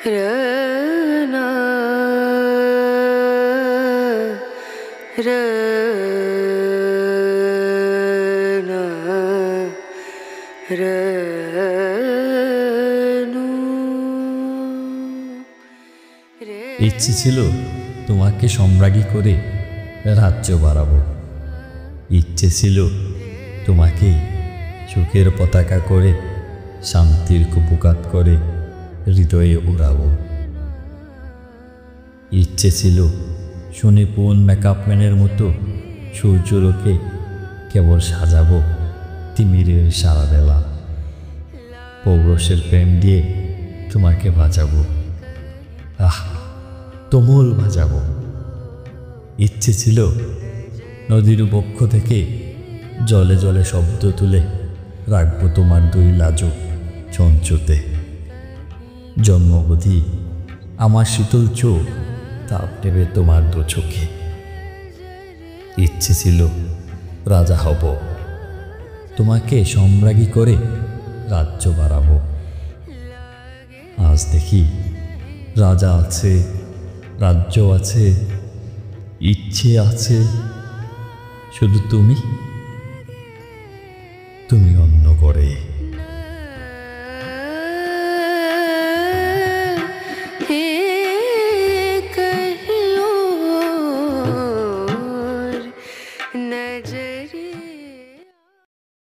রনা রনা রনু। ইচ্ছে ছিল তোমাকে সম্রাজ্ঞী করে রাজ্য বাড়াবো। ইচ্ছে ছিল তোমাকে সুখের পতাকা করে শান্তির কুপকাত করে হৃদয়ে উড়াবো। ইচ্ছে ছিল সুনিপুণ মেকআপম্যানের মতো সূর্যলোকে কেবল সাজাবো তিমিরের সারা বেলা। পৌরুষের প্রেম দিয়ে তোমাকে বাজাবো, আহ তুমুল বাজাবো। ইচ্ছে ছিল নদীর বক্ষ থেকে জলে জলে শব্দ তুলে রাখবো তোমার দুই লাজুক চঞ্চুতে। জন্মবধি আমার শীতল চোখ তাপ নেবে তোমার দু চোখে। ইচ্ছে ছিল রাজা হব, তোমাকে সম্রাজ্ঞী করে রাজ্য বাড়াবো। আজ দেখি রাজা আছে, রাজ্য আছে, ইচ্ছে আছে, শুধু তুমি অন্য করে।